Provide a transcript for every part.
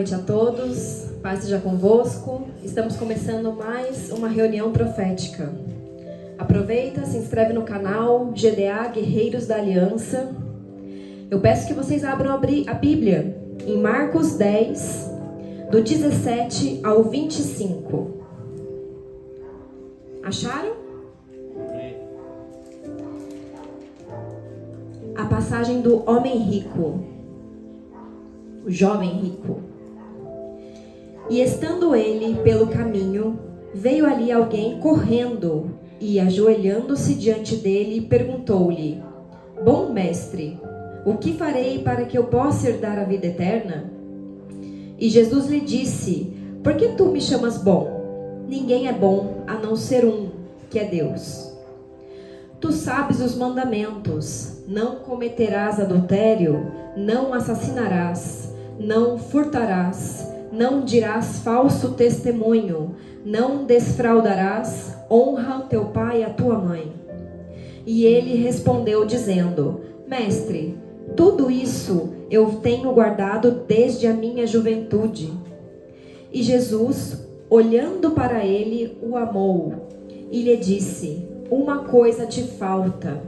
noite a todos, paz seja convosco. Estamos começando mais uma reunião profética. Aproveita, se inscreve no canal GDA Guerreiros da Aliança. Eu peço que vocês abram a Bíblia em Marcos 10, do 17 ao 25. Acharam? A passagem do homem rico, o jovem rico. E estando ele pelo caminho, veio ali alguém correndo e, ajoelhando-se diante dele, perguntou-lhe: Bom mestre, o que farei para que eu possa herdar a vida eterna? E Jesus lhe disse: Por que tu me chamas bom? Ninguém é bom a não ser um, que é Deus. Tu sabes os mandamentos: não cometerás adultério, não assassinarás, não furtarás, não dirás falso testemunho, não desfraudarás, honra teu pai e a tua mãe. E ele respondeu dizendo: Mestre, tudo isso eu tenho guardado desde a minha juventude. E Jesus, olhando para ele, o amou e lhe disse: Uma coisa te falta.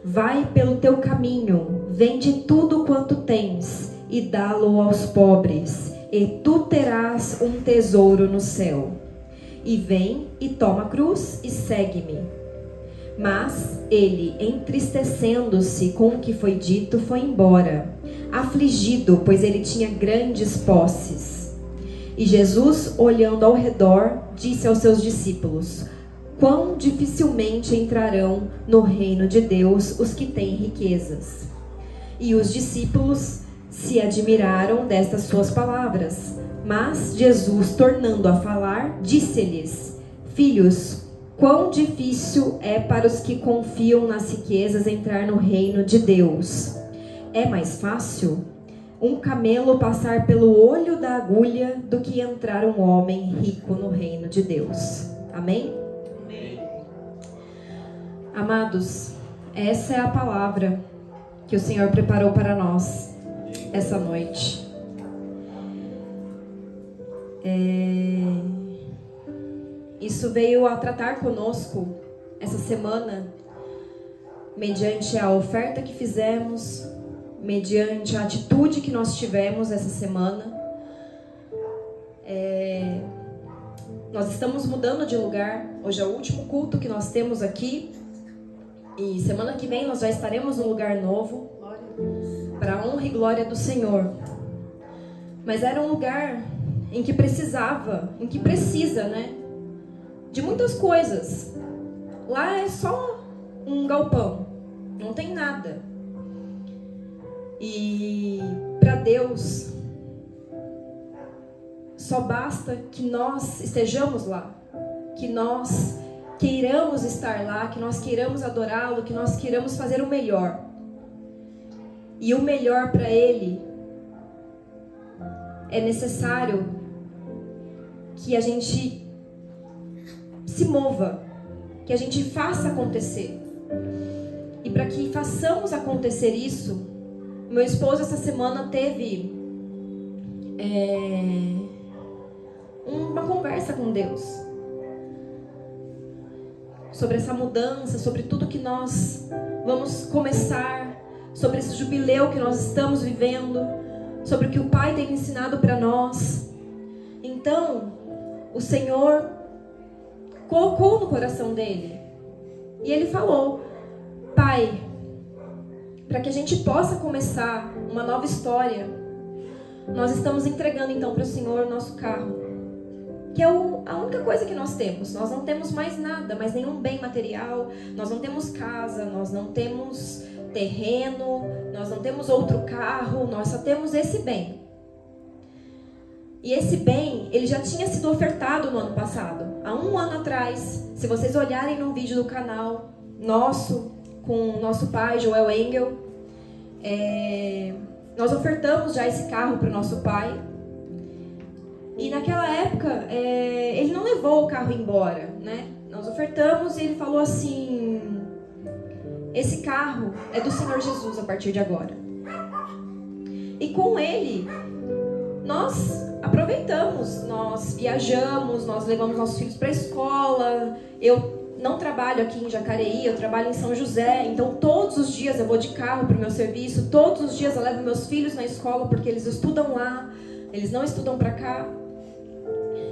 Vai pelo teu caminho, vende tudo quanto tens e dá-lo aos pobres, e tu terás um tesouro no céu. E vem e toma a cruz e segue-me. Mas ele, entristecendo-se com o que foi dito, foi embora, afligido, pois ele tinha grandes posses. E Jesus, olhando ao redor, disse aos seus discípulos: Quão dificilmente entrarão no reino de Deus os que têm riquezas. E os discípulos se admiraram destas suas palavras. Mas Jesus, tornando a falar, disse-lhes: Filhos, quão difícil é para os que confiam nas riquezas entrar no reino de Deus. É mais fácil um camelo passar pelo olho da agulha do que entrar um homem rico no reino de Deus. Amém? Amados, essa é a palavra que o Senhor preparou para nós essa noite. Isso veio a tratar conosco essa semana, mediante a oferta que fizemos, mediante a atitude que nós tivemos essa semana. Nós estamos mudando de lugar. Hoje é o último culto que nós temos aqui. E semana que vem nós já estaremos num lugar novo, para a honra e glória do Senhor. Mas era um lugar em que precisa, né? De muitas coisas. Lá é só um galpão, não tem nada. E para Deus, só basta que nós estejamos lá, que nós queiramos estar lá, que nós queiramos adorá-lo, que nós queiramos fazer o melhor. E o melhor para Ele é necessário que a gente se mova, que a gente faça acontecer. E para que façamos acontecer isso, meu esposo essa semana teve uma conversa com Deus sobre essa mudança, sobre tudo que nós vamos começar, sobre esse jubileu que nós estamos vivendo, sobre o que o Pai tem ensinado para nós. Então, o Senhor colocou no coração dele, e ele falou: Pai, para que a gente possa começar uma nova história, nós estamos entregando então para o Senhor o nosso carro, que é a única coisa que nós temos. Nós não temos mais nada, mais nenhum bem material. Nós não temos casa, nós não temos terreno, nós não temos outro carro, nós só temos esse bem. E esse bem, ele já tinha sido ofertado no ano passado. Há um ano atrás, se vocês olharem no vídeo do canal nosso, com o nosso pai, Joel Engel, nós ofertamos já esse carro para o nosso pai. E naquela época, ele não levou o carro embora, né? Nós ofertamos e ele falou assim: esse carro é do Senhor Jesus a partir de agora. E com ele, nós aproveitamos, nós viajamos, nós levamos nossos filhos para a escola. Eu não trabalho aqui em Jacareí, eu trabalho em São José, então todos os dias eu vou de carro para o meu serviço, todos os dias eu levo meus filhos na escola porque eles estudam lá, eles não estudam para cá.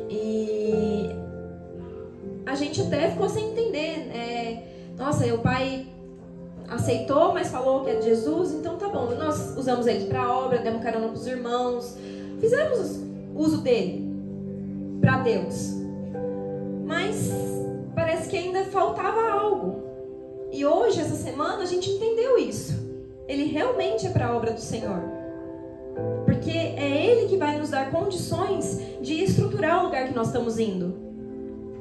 E a gente até ficou sem entender, nossa, o pai aceitou, mas falou que é de Jesus, então tá bom, nós usamos ele para a obra, demos carona para os irmãos, fizemos uso dele para Deus, mas parece que ainda faltava algo. E hoje, essa semana, a gente entendeu isso. Ele realmente é para a obra do Senhor, porque é Ele que vai nos dar condições de estruturar o lugar que nós estamos indo,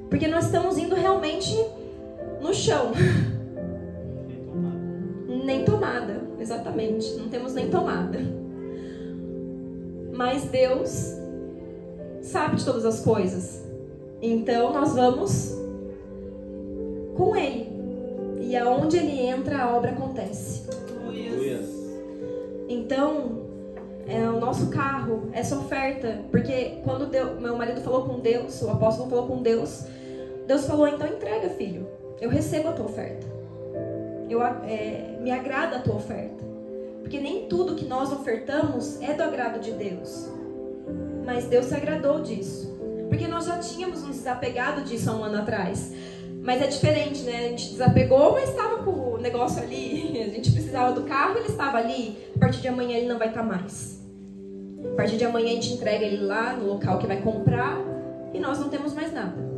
porque nós estamos indo realmente no chão. Nem tomada, exatamente, não temos nem tomada. Mas Deus sabe de todas as coisas. Então nós vamos com Ele. E aonde Ele entra, a obra acontece. Então, o nosso carro, essa oferta, porque quando meu marido falou com Deus, o apóstolo falou com Deus, Deus falou, então entrega, filho. Eu recebo a tua oferta. Me agrada a tua oferta. Porque nem tudo que nós ofertamos é do agrado de Deus. Mas Deus se agradou disso. Porque nós já tínhamos nos desapegado disso há um ano atrás. Mas é diferente, né? A gente desapegou, mas estava com o negócio ali. A gente precisava do carro, ele estava ali. A partir de amanhã ele não vai estar mais. A partir de amanhã a gente entrega ele lá no local que vai comprar. E nós não temos mais nada.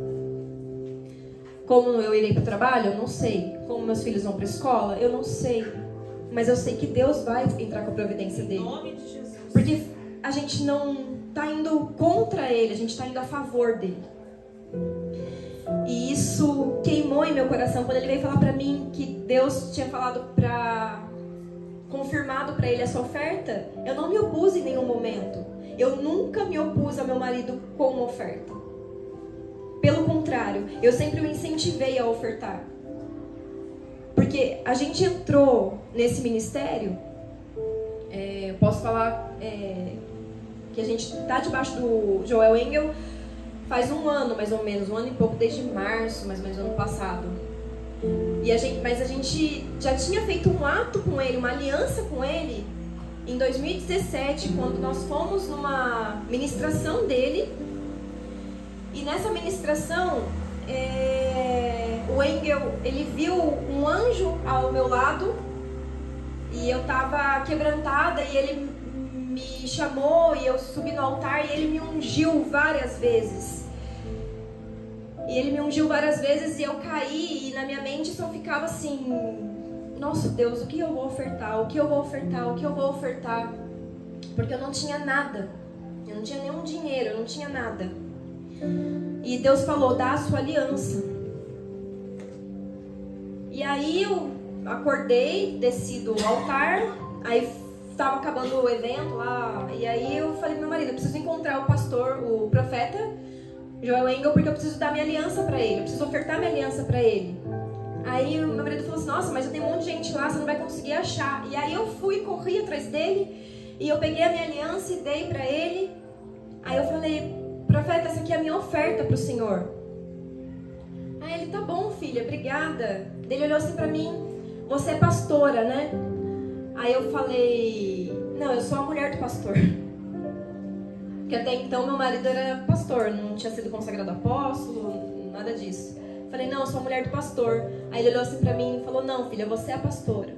Como eu irei para o trabalho? Eu não sei. Como meus filhos vão para a escola? Eu não sei. Mas eu sei que Deus vai entrar com a providência dele. Em nome de Jesus. Porque a gente não está indo contra ele, a gente está indo a favor dele. E isso queimou em meu coração quando ele veio falar para mim que Deus tinha falado confirmado para ele essa oferta. Eu não me opus em nenhum momento. Eu nunca me opus ao meu marido com uma oferta. Pelo contrário, eu sempre o incentivei a ofertar. Porque a gente entrou nesse ministério, eu posso falar que a gente está debaixo do Joel Engel faz um ano, mais ou menos, um ano e pouco, desde março, mais ou menos, do ano passado. Mas a gente já tinha feito um ato com ele, uma aliança com ele, em 2017, quando nós fomos numa ministração dele. E nessa ministração, o Engel, ele viu um anjo ao meu lado, e eu estava quebrantada, e ele me chamou, e eu subi no altar, e ele me ungiu várias vezes. E eu caí, e na minha mente só ficava assim, nossa Deus, o que eu vou ofertar? O que eu vou ofertar? O que eu vou ofertar? Porque eu não tinha nada, eu não tinha nenhum dinheiro, eu não tinha nada. E Deus falou, dá a sua aliança. E aí eu acordei, desci do altar, aí estava acabando o evento lá, e aí eu falei pro meu marido, eu preciso encontrar o pastor, o profeta Joel Engel, porque eu preciso dar minha aliança para ele, eu preciso ofertar minha aliança para ele. Aí o meu marido falou assim, nossa, mas eu tenho um monte de gente lá, você não vai conseguir achar. E aí eu corri atrás dele, e eu peguei a minha aliança e dei para ele. Aí eu falei, profeta, essa aqui é a minha oferta para o Senhor. Aí ele, tá bom, filha, obrigada. Ele olhou assim para mim, você é pastora, né? Aí eu falei, não, eu sou a mulher do pastor. Porque até então meu marido era pastor, não tinha sido consagrado apóstolo, nada disso. Falei, não, eu sou a mulher do pastor. Aí ele olhou assim para mim e falou, não, filha, você é a pastora.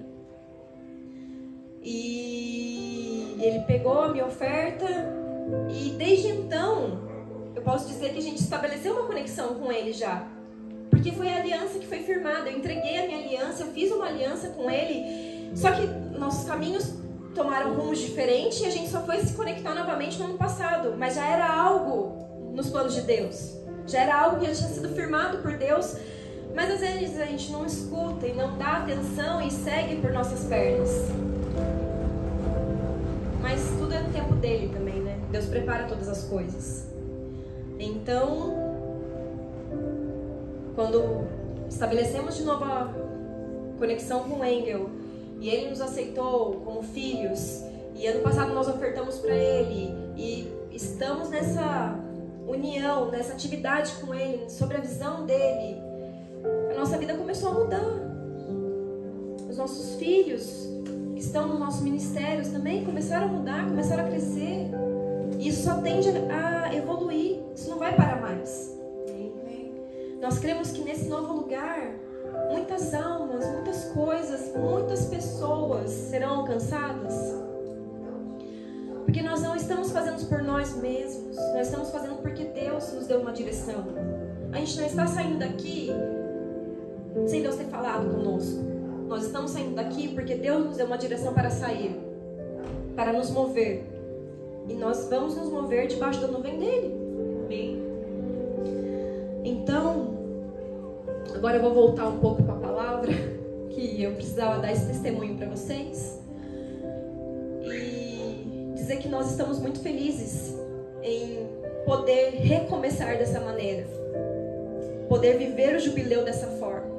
E ele pegou a minha oferta, e desde então eu posso dizer que a gente estabeleceu uma conexão com ele já. Porque foi a aliança que foi firmada. Eu entreguei a minha aliança, eu fiz uma aliança com ele. Só que nossos caminhos tomaram rumos diferentes e a gente só foi se conectar novamente no ano passado. Mas já era algo nos planos de Deus. Já era algo que já tinha sido firmado por Deus. Mas às vezes a gente não escuta e não dá atenção e segue por nossas pernas. Mas tudo é no tempo dele também, né? Deus prepara todas as coisas. Então, quando estabelecemos de novo a conexão com o Engel, e ele nos aceitou como filhos, E ano passado nós ofertamos para Ele. E estamos nessa união, nessa atividade com Ele, sobre a visão dEle. A nossa vida começou a mudar. Os nossos filhos que estão nos nossos ministérios também começaram a mudar, começaram a crescer. E isso só tende a evoluir. Isso não vai parar mais. Nós cremos que nesse novo lugar, muitas almas, muitas coisas, muitas pessoas serão alcançadas. Porque nós não estamos fazendo por nós mesmos. Nós estamos fazendo porque Deus nos deu uma direção. A gente não está saindo daqui sem Deus ter falado conosco. Nós estamos saindo daqui porque Deus nos deu uma direção para sair, para nos mover. E nós vamos nos mover debaixo da nuvem dele. Amém. Então, agora eu vou voltar um pouco para a palavra, que eu precisava dar esse testemunho para vocês. E dizer que nós estamos muito felizes em poder recomeçar dessa maneira. Poder viver o jubileu dessa forma.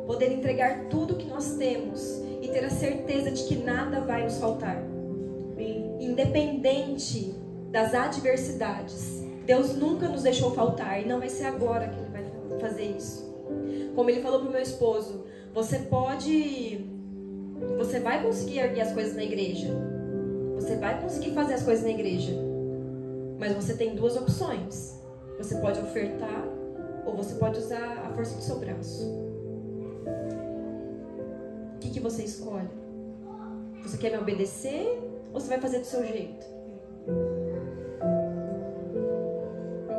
Poder entregar tudo que nós temos e ter a certeza de que nada vai nos faltar. Independente das adversidades, Deus nunca nos deixou faltar e não vai ser agora que Ele vai fazer isso. Como Ele falou para o meu esposo, você vai conseguir erguer as coisas na igreja, você vai conseguir fazer as coisas na igreja, mas você tem duas opções: você pode ofertar ou você pode usar a força do seu braço. O que você escolhe? Você quer me obedecer ou você vai fazer do seu jeito?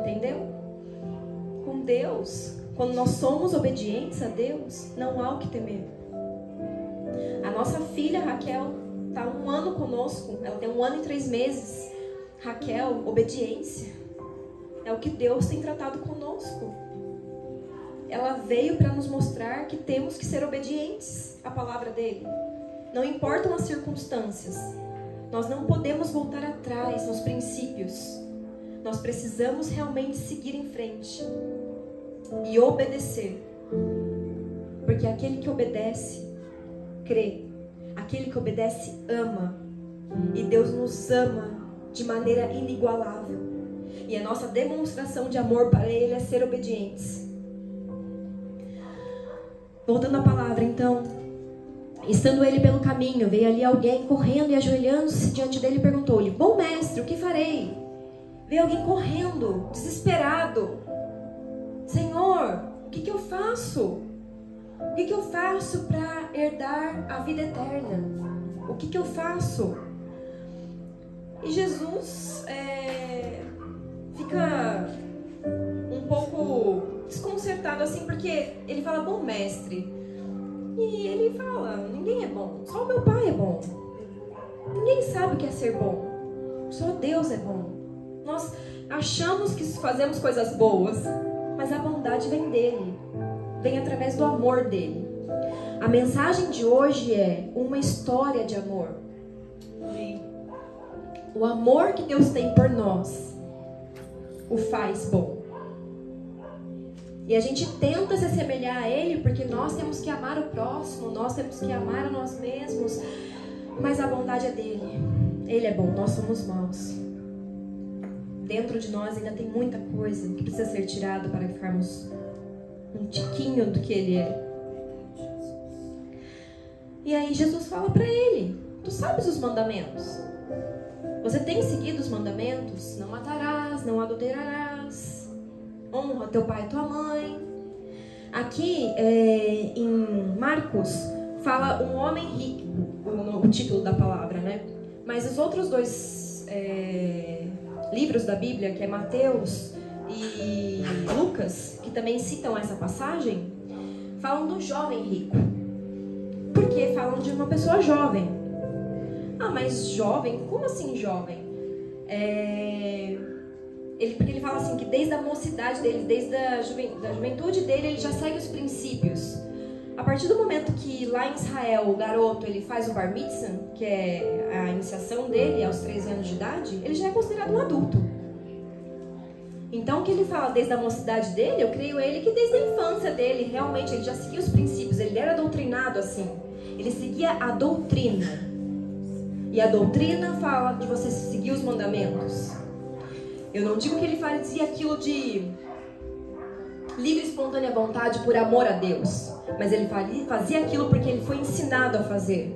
Entendeu? Com Deus, quando nós somos obedientes a Deus, não há o que temer. A nossa filha Raquel está 1 ano conosco. Ela tem 1 ano e 3 meses. Raquel, obediência. É o que Deus tem tratado conosco. Ela veio para nos mostrar que temos que ser obedientes à palavra dele. Não importam as circunstâncias. Nós não podemos voltar atrás nos princípios. Nós precisamos realmente seguir em frente e obedecer. Porque aquele que obedece, crê. Aquele que obedece, ama. E Deus nos ama de maneira inigualável. E a nossa demonstração de amor para Ele é ser obedientes. Voltando à palavra, então. Estando ele pelo caminho, veio ali alguém correndo e ajoelhando-se diante dele e perguntou-lhe: Bom mestre, o que farei? Veio alguém correndo, desesperado. Senhor, o que eu faço? O que eu faço para herdar a vida eterna? O que eu faço? E Jesus fica um pouco desconcertado assim, porque ele fala: Bom mestre. E ele fala: ninguém é bom, só o meu pai é bom. Ninguém sabe o que é ser bom, só Deus é bom. Nós achamos que fazemos coisas boas, mas a bondade vem dele, vem através do amor dele. A mensagem de hoje é uma história de amor. O amor que Deus tem por nós o faz bom. E a gente tenta se assemelhar a Ele porque nós temos que amar o próximo, nós temos que amar a nós mesmos, mas a bondade é dele. Ele é bom, nós somos maus. Dentro de nós ainda tem muita coisa que precisa ser tirada para ficarmos um tiquinho do que Ele é. E aí Jesus fala para ele: Tu sabes os mandamentos? Você tem seguido os mandamentos? Não matarás, não adulterarás, honra teu pai e tua mãe. Aqui em Marcos fala um homem rico, o título da palavra, né? Mas os outros dois livros da Bíblia, que é Mateus e Lucas, que também citam essa passagem, falam do jovem rico. Porque falam de uma pessoa jovem. Ah, mas jovem? Como assim jovem? Porque ele fala assim que desde a mocidade dele, desde a juventude dele, ele já segue os princípios. A partir do momento que lá em Israel o garoto ele faz o bar mitzvah, que é a iniciação dele aos 13 anos de idade, ele já é considerado um adulto. Então o que ele fala desde a mocidade dele, eu creio ele que desde a infância dele, realmente ele já seguia os princípios, ele era doutrinado assim. Ele seguia a doutrina. E a doutrina fala de você seguir os mandamentos. Eu não digo que ele fazia aquilo de livre e espontânea vontade por amor a Deus, mas ele fazia aquilo porque ele foi ensinado a fazer.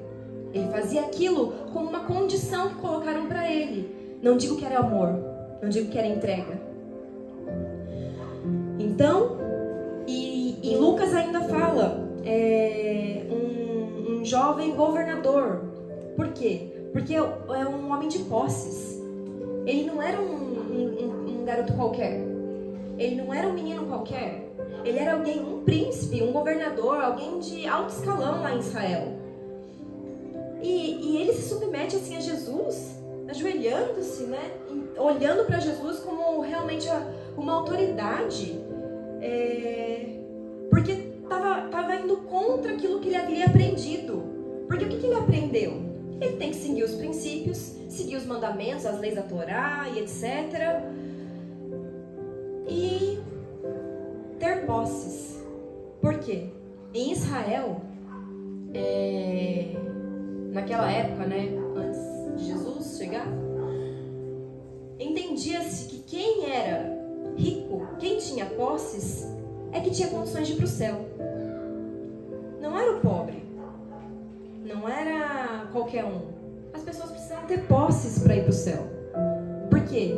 Ele fazia aquilo como uma condição que colocaram para ele. Não digo que era amor, não digo que era entrega. Então, e em Lucas ainda fala um jovem governador. Por quê? Porque é um homem de posses. Ele não era um garoto qualquer. Ele não era um menino qualquer. Ele era alguém, um príncipe, um governador, alguém de alto escalão lá em Israel. E ele se submete assim a Jesus, ajoelhando-se, né? Olhando para Jesus como realmente uma autoridade. Porque estava indo contra aquilo que ele havia aprendido. Porque o que ele aprendeu? Ele tem que seguir os princípios, seguir os mandamentos, as leis da Torá e etc. E ter posses. Por quê? Em Israel, naquela época, né, antes de Jesus chegar, entendia-se que quem era rico, quem tinha posses, é que tinha condições de ir para o céu. Não era o pobre. Não era qualquer um. As pessoas precisam ter posses para ir para o céu. Por quê?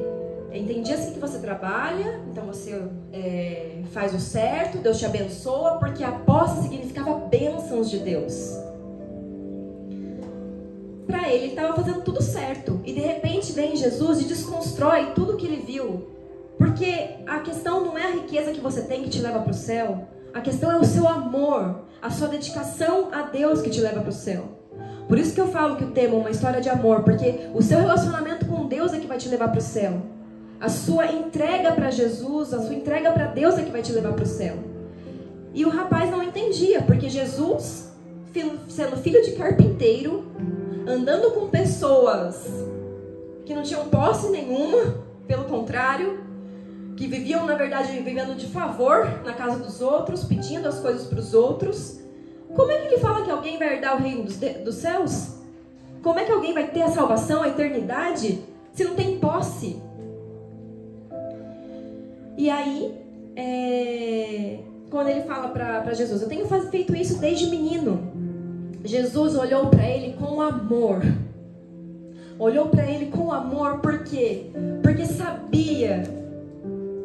Entendia-se que você trabalha, então você faz o certo, Deus te abençoa, porque a posse significava bênçãos de Deus. Para ele estava fazendo tudo certo. E de repente vem Jesus e desconstrói tudo que ele viu. Porque a questão não é a riqueza que você tem que te leva para o céu. A questão é o seu amor, a sua dedicação a Deus que te leva para o céu. Por isso que eu falo que o tema é uma história de amor. Porque o seu relacionamento com Deus é que vai te levar para o céu. A sua entrega para Jesus, a sua entrega para Deus é que vai te levar para o céu. E o rapaz não entendia. Porque Jesus, sendo filho de carpinteiro, andando com pessoas que não tinham posse nenhuma, pelo contrário, que viviam, na verdade, vivendo de favor na casa dos outros, pedindo as coisas para os outros. Como é que ele fala que alguém vai herdar o reino dos céus? Como é que alguém vai ter a salvação, a eternidade, se não tem posse? E aí, quando ele fala para Jesus, eu tenho feito isso desde menino. Jesus olhou para ele com amor. Olhou para ele com amor, por quê? Porque sabia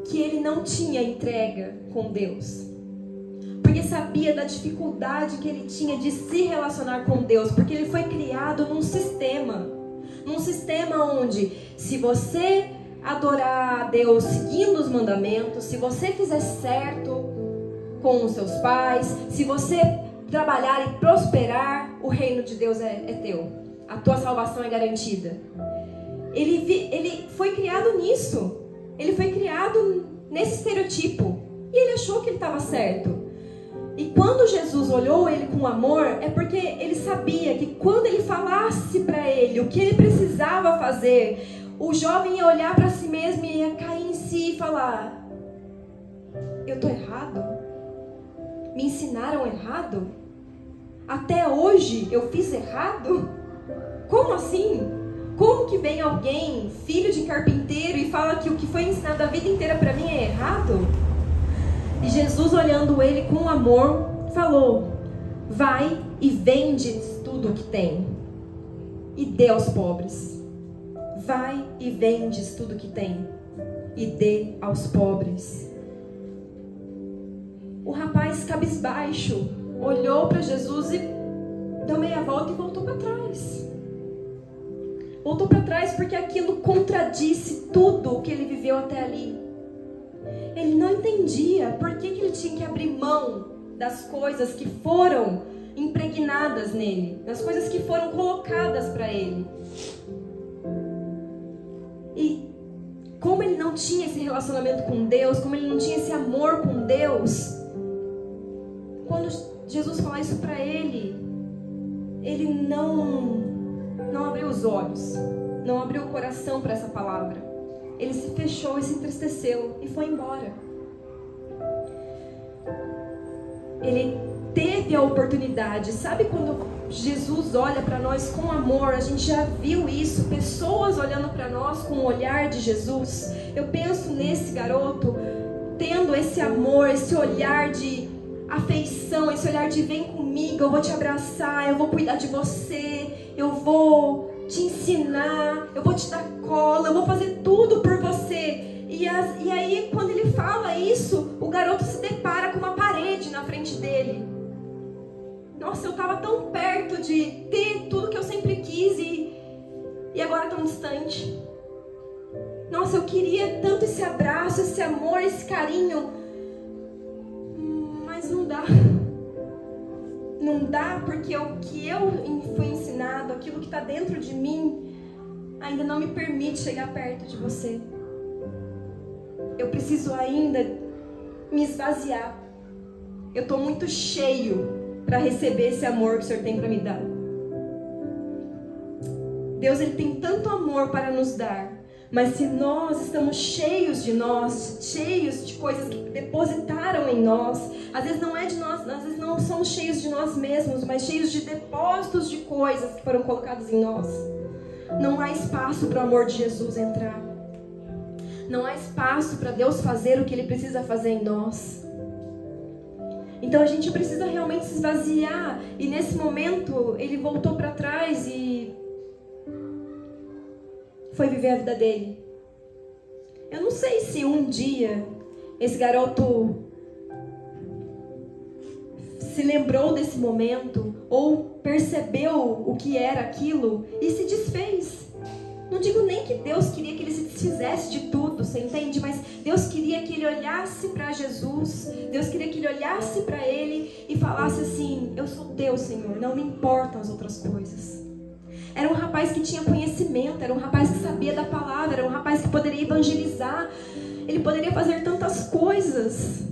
que ele não tinha entrega com Deus. Porque sabia da dificuldade que ele tinha de se relacionar com Deus. Porque ele foi criado num sistema onde, se você adorar a Deus seguindo os mandamentos, se você fizer certo com os seus pais, se você trabalhar e prosperar, o reino de Deus é teu. A tua salvação é garantida. Ele foi criado nisso. Ele foi criado nesse estereotipo. E ele achou que ele estava certo. E quando Jesus olhou ele com amor, é porque ele sabia que quando ele falasse para ele o que ele precisava fazer, o jovem ia olhar para si mesmo e ia cair em si e falar: eu estou errado? Me ensinaram errado? Até hoje eu fiz errado? Como assim? Como que vem alguém, filho de carpinteiro, e fala que o que foi ensinado a vida inteira para mim é errado? E Jesus, olhando ele com amor, falou: vai e vende tudo o que tem e dê aos pobres. Vai e vendes tudo o que tem e dê aos pobres. O rapaz, cabisbaixo, olhou para Jesus e deu meia volta e voltou para trás. Voltou para trás porque aquilo contradisse tudo o que ele viveu até ali. Ele não entendia por que ele tinha que abrir mão das coisas que foram impregnadas nele, das coisas que foram colocadas para ele. E como ele não tinha esse relacionamento com Deus, como ele não tinha esse amor com Deus, quando Jesus falou isso para ele, ele não abriu os olhos, não abriu o coração para essa palavra. Ele se fechou e se entristeceu e foi embora. Ele teve a oportunidade. Sabe quando Jesus olha para nós com amor? A gente já viu isso, pessoas olhando para nós com o olhar de Jesus. Eu penso nesse garoto tendo esse amor, esse olhar de afeição, esse olhar de vem comigo, eu vou te abraçar, eu vou cuidar de você, eu vou te ensinar, eu vou te dar cola, eu vou fazer tudo por você. E aí quando ele fala isso, o garoto se depara com uma parede na frente dele. Nossa, eu estava tão perto de ter tudo que eu sempre quis e agora tão distante. Nossa, eu queria tanto esse abraço, esse amor, esse carinho, mas não dá. Não dá porque o que eu fui ensinado, aquilo que está dentro de mim, ainda não me permite chegar perto de você. Eu preciso ainda me esvaziar. Eu estou muito cheio para receber esse amor que o Senhor tem para me dar. Deus, Ele tem tanto amor para nos dar. Mas se nós estamos cheios de nós, cheios de coisas que depositaram em nós, às vezes não é de nós, às vezes não somos cheios de nós mesmos, mas cheios de depósitos de coisas que foram colocadas em nós, não há espaço para o amor de Jesus entrar. Não há espaço para Deus fazer o que Ele precisa fazer em nós. Então a gente precisa realmente se esvaziar. E nesse momento ele voltou para trás e foi viver a vida dele. Eu não sei se um dia esse garoto se lembrou desse momento ou percebeu o que era aquilo e se desfez. Não digo nem que Deus queria que ele se desfizesse de tudo, você entende? Mas Deus queria que ele olhasse para Jesus, Deus queria que ele olhasse para ele e falasse assim: eu sou teu, Senhor, não me importam as outras coisas. Era um rapaz que tinha conhecimento, era um rapaz que sabia da palavra, era um rapaz que poderia evangelizar, ele poderia fazer tantas coisas,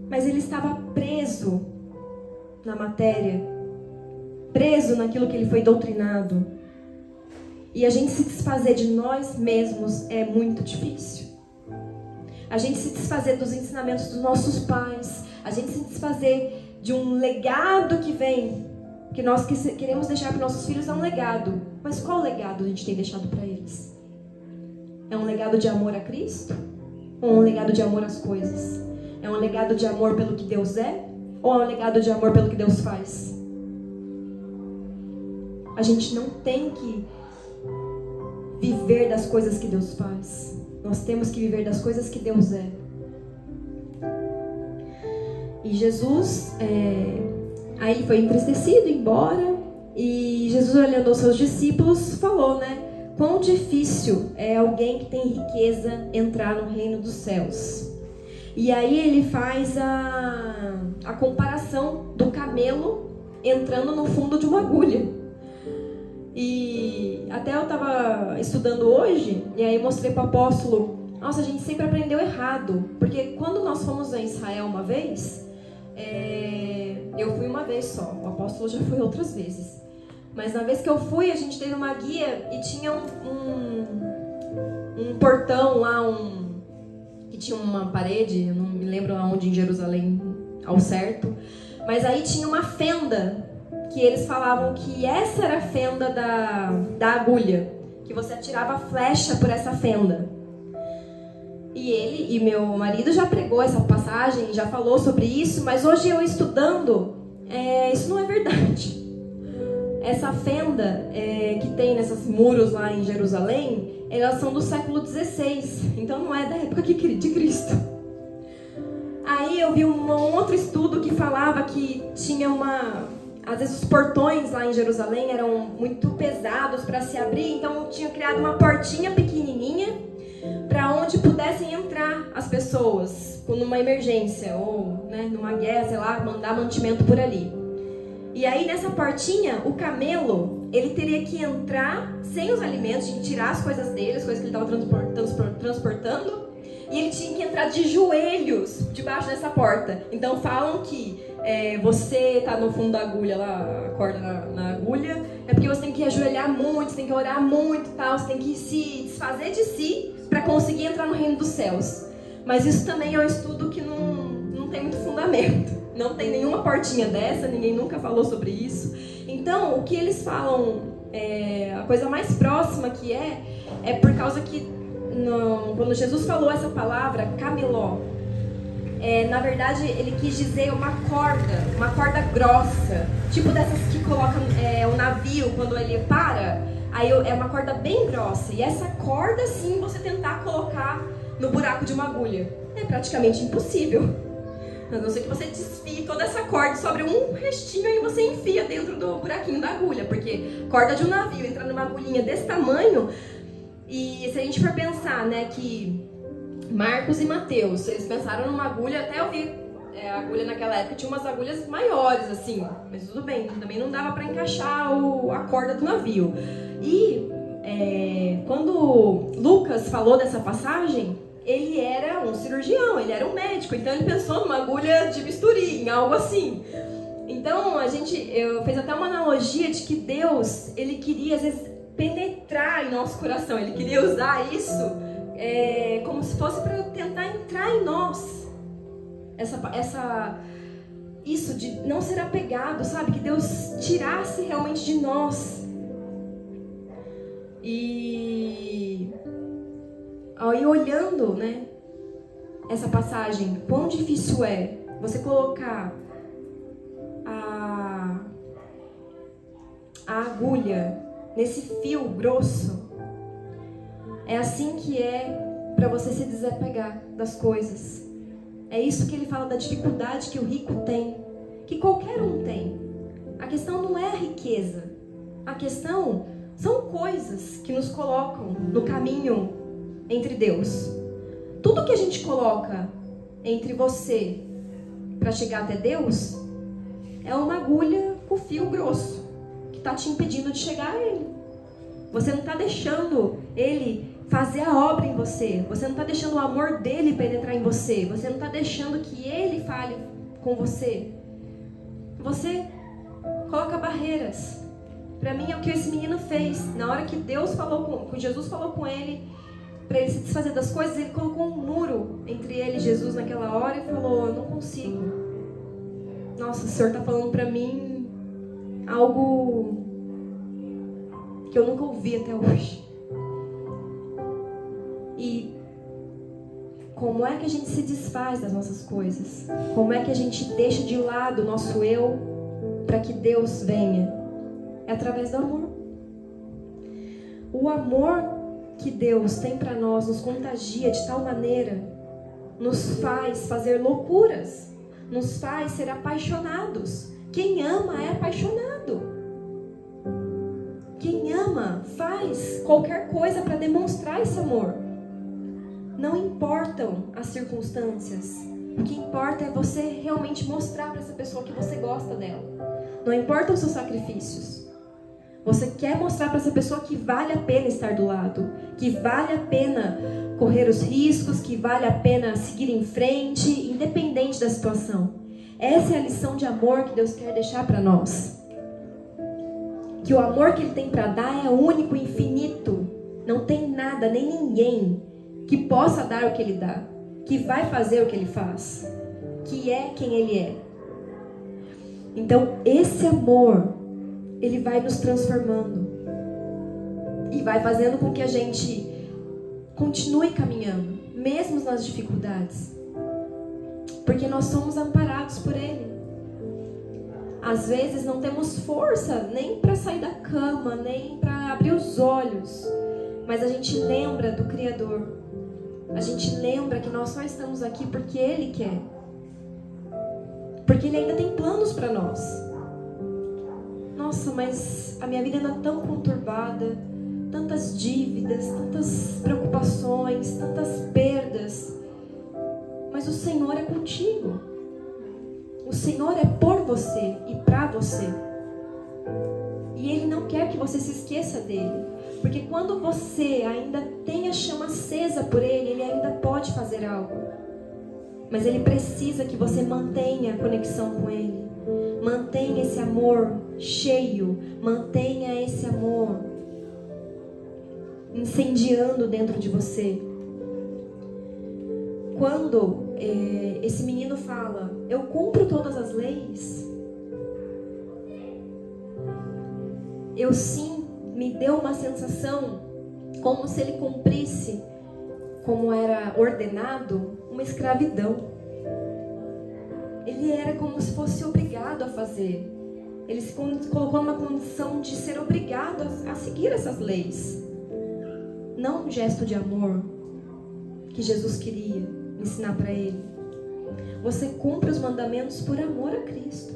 mas ele estava preso na matéria, preso naquilo que ele foi doutrinado. E a gente se desfazer de nós mesmos é muito difícil. A gente se desfazer dos ensinamentos dos nossos pais, a gente se desfazer de um legado que vem, que nós queremos deixar para nossos filhos, é um legado. Mas qual legado a gente tem deixado para eles? É um legado de amor a Cristo? Ou um legado de amor às coisas? É um legado de amor pelo que Deus é? Ou é um legado de amor pelo que Deus faz? A gente não tem que viver das coisas que Deus faz. Nós temos que viver das coisas que Deus é. E Jesus, aí ele foi entristecido, embora. E Jesus, olhando aos seus discípulos, falou, né? Quão difícil é alguém que tem riqueza entrar no reino dos céus. E aí ele faz a comparação do camelo entrando no fundo de uma agulha. E até eu estava estudando hoje, e aí mostrei para o apóstolo, nossa, a gente sempre aprendeu errado, porque quando nós fomos a Israel uma vez, eu fui uma vez só, o apóstolo já foi outras vezes, mas na vez que eu fui, a gente teve uma guia e tinha um portão lá, que tinha uma parede, eu não me lembro aonde em Jerusalém ao certo, mas aí tinha uma fenda, que eles falavam que essa era a fenda da agulha, que você atirava flecha por essa fenda. E ele e meu marido já pregou essa passagem, já falou sobre isso, mas hoje eu estudando, isso não é verdade. Essa fenda que tem nesses muros lá em Jerusalém, elas são do século XVI, então não é da época de Cristo. Aí eu vi um outro estudo que falava que tinha às vezes os portões lá em Jerusalém eram muito pesados para se abrir, então tinha criado uma portinha pequenininha para onde pudessem entrar as pessoas numa emergência ou numa guerra, sei lá, mandar mantimento por ali. E aí nessa portinha, o camelo, ele teria que entrar sem os alimentos, tinha que tirar as coisas dele, as coisas que ele estava transportando, e ele tinha que entrar de joelhos debaixo dessa porta. Então falam que você tá no fundo da agulha lá, a corda na agulha, é porque você tem que ajoelhar muito, você tem que orar muito e tal, você tem que se desfazer de si para conseguir entrar no reino dos céus. Mas isso também é um estudo que não tem muito fundamento, Não tem nenhuma portinha dessa, ninguém nunca falou sobre isso. Então, o que eles falam, a coisa mais próxima que é por causa que quando Jesus falou essa palavra, cameló, na verdade ele quis dizer uma corda grossa, tipo dessas que colocam o navio quando ele para, aí é uma corda bem grossa, e essa corda sim você tentar colocar no buraco de uma agulha é praticamente impossível, a não ser que você desfie toda essa corda, sobre um restinho e você enfia dentro do buraquinho da agulha, porque corda de um navio entrar numa agulhinha desse tamanho. E se a gente for pensar, né, que Marcos e Mateus, eles pensaram numa agulha, até eu vi a agulha naquela época, tinha umas agulhas maiores, assim, mas tudo bem, também não dava para encaixar a corda do navio. E quando Lucas falou dessa passagem, ele era um cirurgião, ele era um médico, então ele pensou numa agulha de bisturi, em algo assim. Então eu fiz até uma analogia de que Deus, ele queria às vezes penetrar em nosso coração, ele queria usar isso como se fosse para tentar entrar em nós, isso de não ser apegado, sabe, que Deus tirasse realmente de nós. E aí olhando, né, essa passagem, quão difícil é você colocar a agulha nesse fio grosso. É assim que é para você se desapegar das coisas. É isso que ele fala da dificuldade que o rico tem, que qualquer um tem. A questão não é a riqueza, a questão são coisas que nos colocam no caminho entre Deus. Tudo que a gente coloca entre você para chegar até Deus é uma agulha com fio grosso que está te impedindo de chegar a Ele. Você não está deixando Ele fazer a obra em você. Você não está deixando o amor dele penetrar em você. Você não está deixando que Ele fale com você. Você coloca barreiras. Para mim é o que esse menino fez. Na hora que Jesus falou com ele, para ele se desfazer das coisas, ele colocou um muro entre ele e Jesus naquela hora e falou: eu não consigo. Nossa, o Senhor está falando para mim algo que eu nunca ouvi até hoje. E como é que a gente se desfaz das nossas coisas? Como é que a gente deixa de lado o nosso eu para que Deus venha? É através do amor. O amor que Deus tem para nós nos contagia de tal maneira, nos faz fazer loucuras, nos faz ser apaixonados. Quem ama é apaixonado. Quem ama faz qualquer coisa para demonstrar esse amor. Não importam as circunstâncias. O que importa é você realmente mostrar para essa pessoa que você gosta dela. Não importam os seus sacrifícios. Você quer mostrar para essa pessoa que vale a pena estar do lado, que vale a pena correr os riscos, que vale a pena seguir em frente, independente da situação. Essa é a lição de amor que Deus quer deixar para nós. Que o amor que Ele tem para dar é único e infinito. Não tem nada, nem ninguém que possa dar o que Ele dá, que vai fazer o que Ele faz, que é quem Ele é. Então, esse amor, Ele vai nos transformando e vai fazendo com que a gente continue caminhando, mesmo nas dificuldades, porque nós somos amparados por Ele. Às vezes não temos força nem para sair da cama, nem para abrir os olhos, mas a gente lembra do Criador. A gente lembra que nós só estamos aqui porque Ele quer, porque Ele ainda tem planos para nós. Nossa, mas a minha vida anda tão conturbada, tantas dívidas, tantas preocupações, tantas perdas. Mas o Senhor é contigo. O Senhor é por você e para você. E Ele não quer que você se esqueça dEle. Porque quando você ainda tem a chama acesa por Ele, Ele ainda pode fazer algo. Mas Ele precisa que você mantenha a conexão com Ele. Mantenha esse amor cheio. Mantenha esse amor incendiando dentro de você. Quando esse menino fala: eu cumpro todas as leis. Eu sim, me deu uma sensação como se ele cumprisse, como era ordenado, uma escravidão. Ele era como se fosse obrigado a fazer. Ele se colocou numa condição de ser obrigado a seguir essas leis. Não um gesto de amor que Jesus queria ensinar para ele. Você cumpre os mandamentos por amor a Cristo.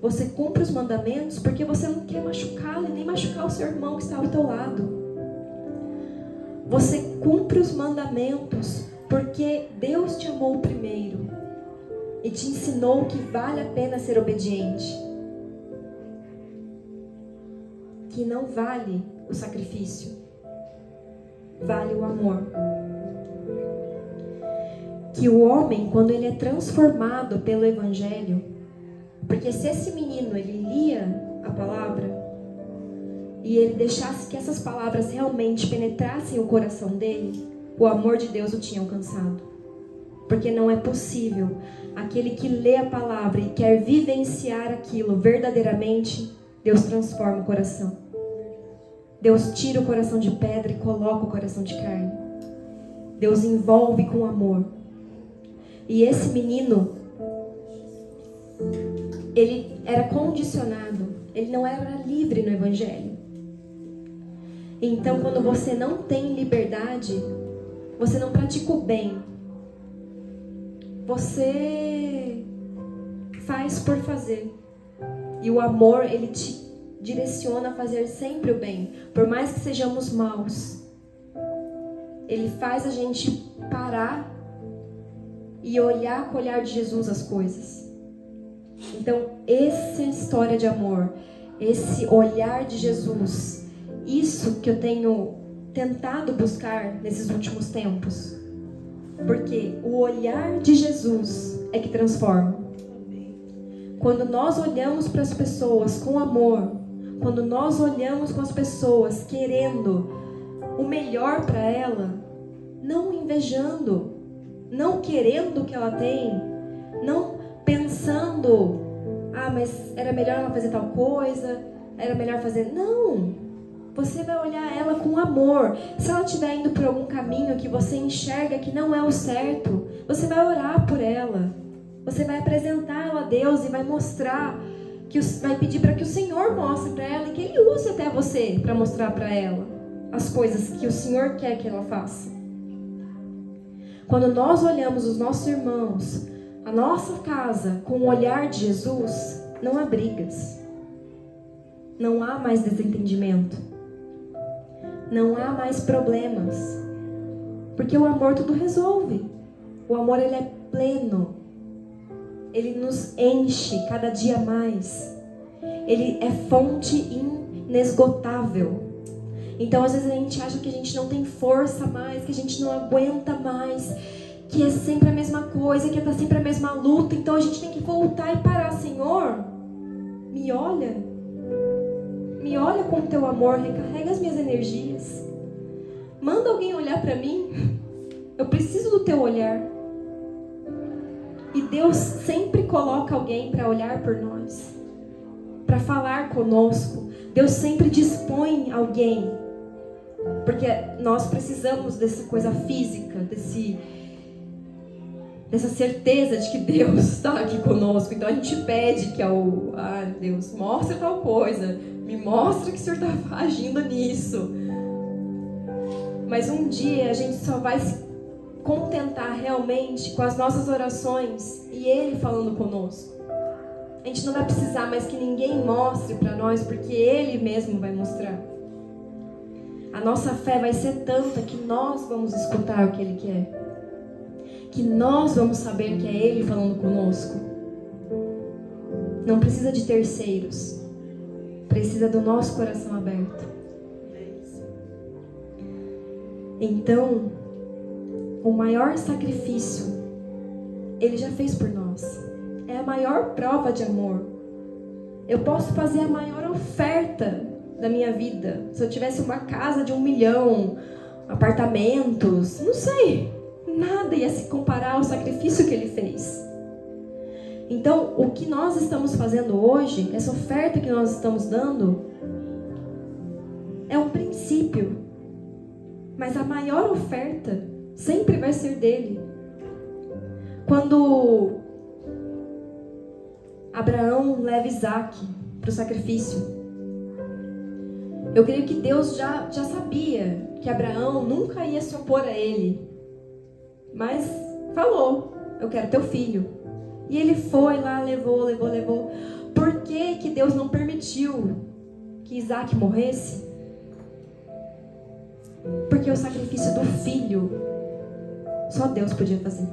Você cumpre os mandamentos porque você não quer machucá-lo e nem machucar o seu irmão que está ao teu lado. Você cumpre os mandamentos porque Deus te amou primeiro e te ensinou que vale a pena ser obediente, que não vale o sacrifício, vale o amor. Que o homem, quando ele é transformado pelo Evangelho, porque se esse menino ele lia a palavra e ele deixasse que essas palavras realmente penetrassem o coração dele, o amor de Deus o tinha alcançado. Porque não é possível aquele que lê a palavra e quer vivenciar aquilo verdadeiramente, Deus transforma o coração. Deus tira o coração de pedra e coloca o coração de carne. Deus envolve com amor. E esse menino, ele era condicionado, ele não era livre no Evangelho. Então, quando você não tem liberdade, você não pratica o bem. Você faz por fazer. E o amor, ele te direciona a fazer sempre o bem. Por mais que sejamos maus, ele faz a gente parar e olhar com o olhar de Jesus as coisas. Então, essa história de amor, esse olhar de Jesus, isso que eu tenho tentado buscar nesses últimos tempos. Porque o olhar de Jesus é que transforma. Quando nós olhamos para as pessoas com amor, quando nós olhamos com as pessoas querendo o melhor para ela, não invejando, não querendo o que ela tem, não pensando, mas era melhor ela fazer tal coisa, era melhor fazer... Não! Você vai olhar ela com amor. Se ela estiver indo por algum caminho que você enxerga que não é o certo, você vai orar por ela. Você vai apresentar ela a Deus e vai mostrar, vai pedir para que o Senhor mostre para ela e que Ele use até você para mostrar para ela as coisas que o Senhor quer que ela faça. Quando nós olhamos os nossos irmãos, a nossa casa, com o olhar de Jesus, não há brigas. Não há mais desentendimento. Não há mais problemas. Porque o amor tudo resolve. O amor, ele é pleno. Ele nos enche cada dia mais. Ele é fonte inesgotável. Então, às vezes a gente acha que a gente não tem força mais, que a gente não aguenta mais, que é sempre a mesma coisa, que é sempre a mesma luta. Então a gente tem que voltar e parar. Senhor, me olha. Me olha com o teu amor, recarrega as minhas energias. Manda alguém olhar para mim. Eu preciso do teu olhar. E Deus sempre coloca alguém para olhar por nós, para falar conosco. Deus sempre dispõe alguém. Porque nós precisamos dessa coisa física, dessa certeza de que Deus está aqui conosco. Então a gente pede que Deus, mostra tal coisa, me mostra que o Senhor está agindo nisso. Mas um dia a gente só vai se contentar realmente com as nossas orações e Ele falando conosco. A gente não vai precisar mais que ninguém mostre para nós, porque Ele mesmo vai mostrar. A nossa fé vai ser tanta que nós vamos escutar o que Ele quer. Que nós vamos saber que é Ele falando conosco. Não precisa de terceiros. Precisa do nosso coração aberto. Então, o maior sacrifício, Ele já fez por nós. É a maior prova de amor. Eu posso fazer a maior oferta da minha vida. Se eu tivesse uma casa de 1 milhão, apartamentos, não sei. nada ia se comparar ao sacrifício que ele fez. Então, o que nós estamos fazendo hoje, essa oferta que nós estamos dando, é um princípio. Mas a maior oferta sempre vai ser dele. Quando Abraão leva Isaac para o sacrifício, eu creio que Deus já sabia que Abraão nunca ia se opor a ele. Mas falou, eu quero teu filho. E ele foi lá, levou. Por que Deus não permitiu que Isaac morresse? Porque o sacrifício do filho, só Deus podia fazer.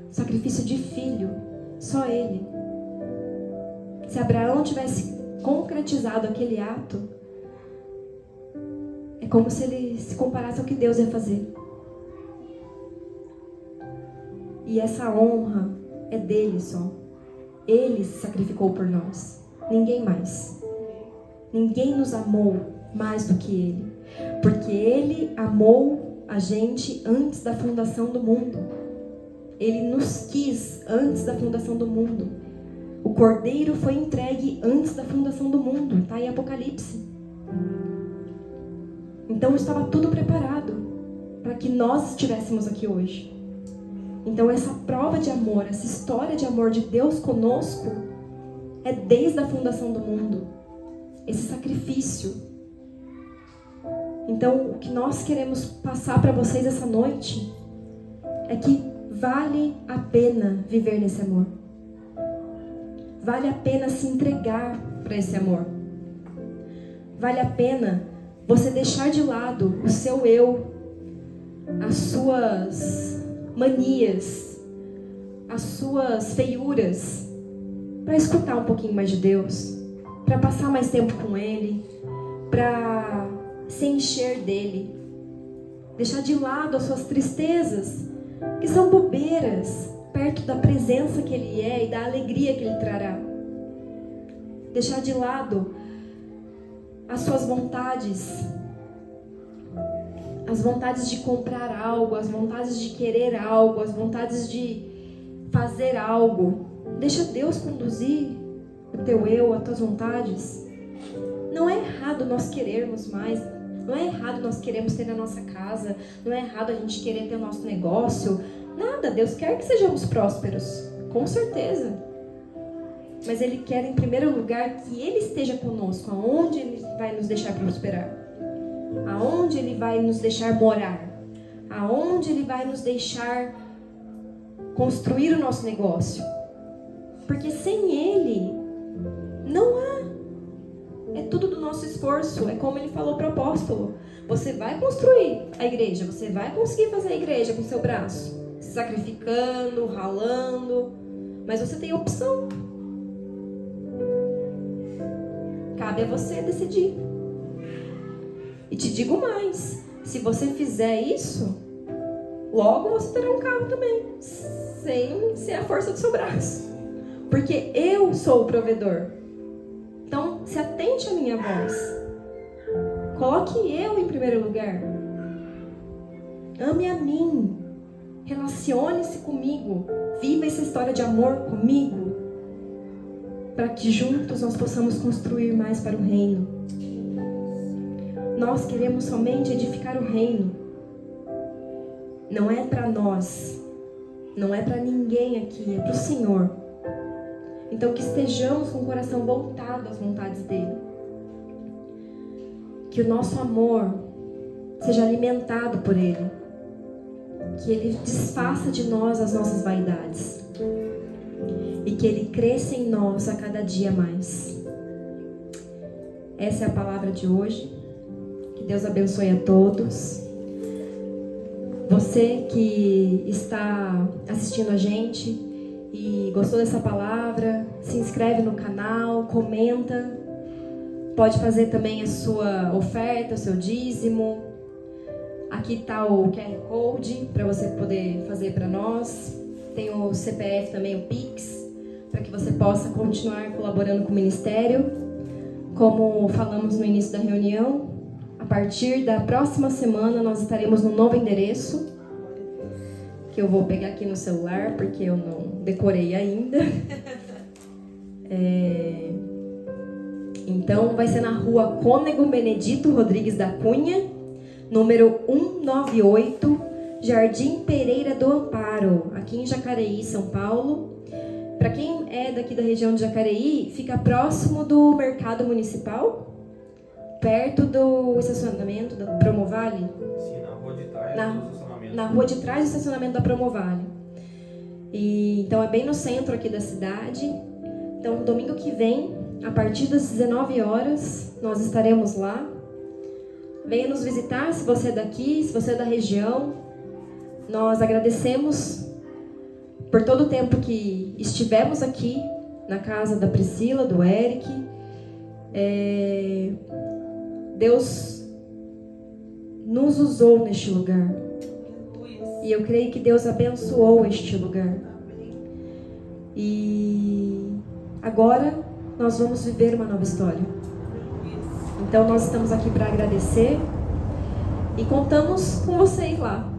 Sacrifício de filho, só ele. Se Abraão tivesse concretizado aquele ato, é como se ele se comparasse ao que Deus ia fazer. E essa honra é dele só. Ele se sacrificou por nós. Ninguém mais. Ninguém nos amou mais do que ele. Porque ele amou a gente antes da fundação do mundo. Ele nos quis antes da fundação do mundo. O Cordeiro foi entregue antes da fundação do mundo. Está em Apocalipse. Então estava tudo preparado para que nós estivéssemos aqui hoje. Então essa prova de amor, essa história de amor de Deus conosco, é desde a fundação do mundo. Esse sacrifício. Então o que nós queremos passar para vocês essa noite é que vale a pena viver nesse amor. Vale a pena se entregar para esse amor. Vale a pena você deixar de lado o seu eu, as suas manias, as suas feiuras, para escutar um pouquinho mais de Deus, para passar mais tempo com Ele, para se encher dEle. Deixar de lado as suas tristezas, que são bobeiras, perto da presença que Ele é e da alegria que Ele trará. Deixar de lado as suas vontades, as vontades de comprar algo, as vontades de querer algo, as vontades de fazer algo. Deixa Deus conduzir o teu eu, as tuas vontades. Não é errado nós querermos mais, não é errado nós queremos ter a nossa casa, não é errado a gente querer ter o nosso negócio. Nada, Deus quer que sejamos prósperos, com certeza. Mas Ele quer em primeiro lugar que Ele esteja conosco, aonde Ele vai nos deixar prosperar. Aonde Ele vai nos deixar morar, aonde Ele vai nos deixar construir o nosso negócio. Porque sem Ele, não há. É tudo do nosso esforço, é como Ele falou para o apóstolo. Você vai construir a igreja, você vai conseguir fazer a igreja com o seu braço, se sacrificando, ralando, mas você tem opção. Cabe a você decidir. E te digo mais, se você fizer isso, logo você terá um carro também, sem ser a força do seu braço. Porque eu sou o provedor. Então, se atente à minha voz. Coloque eu em primeiro lugar. Ame a mim. Relacione-se comigo. Viva essa história de amor comigo. Para que juntos nós possamos construir mais para o reino. Nós queremos somente edificar o reino. Não é para nós. Não é para ninguém aqui. É para o Senhor. Então que estejamos com o coração voltado às vontades dEle. Que o nosso amor seja alimentado por Ele. Que Ele desfaça de nós as nossas vaidades. E que Ele cresça em nós a cada dia mais. Essa é a palavra de hoje. Que Deus abençoe a todos. Você que está assistindo a gente e gostou dessa palavra, se inscreve no canal, comenta. Pode fazer também a sua oferta, o seu dízimo. Aqui está o QR Code para você poder fazer para nós. Tem o CPF também, o Pix, para que você possa continuar colaborando com o ministério. Como falamos no início da reunião, a A partir da próxima semana nós estaremos no novo endereço, que eu vou pegar aqui no celular, porque eu não decorei ainda. Então vai ser na rua Cônego Benedito Rodrigues da Cunha, número 198, Jardim Pereira do Amparo, aqui em Jacareí, São Paulo. Para quem é daqui da região de Jacareí, fica próximo do Mercado Municipal, perto do estacionamento da Promovale. Sim, na rua de trás do estacionamento. Na rua de trás do estacionamento da Promovale. Então é bem no centro aqui da cidade. Então domingo que vem, a partir das 19 horas, nós estaremos lá. Venha nos visitar se você é daqui, se você é da região. Nós agradecemos por todo o tempo que estivemos aqui na casa da Priscila, do Eric. Deus nos usou neste lugar. E eu creio que Deus abençoou este lugar. E agora nós vamos viver uma nova história. Então nós estamos aqui para agradecer e contamos com vocês lá.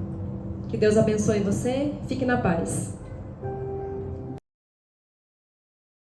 Que Deus abençoe você. Fique na paz.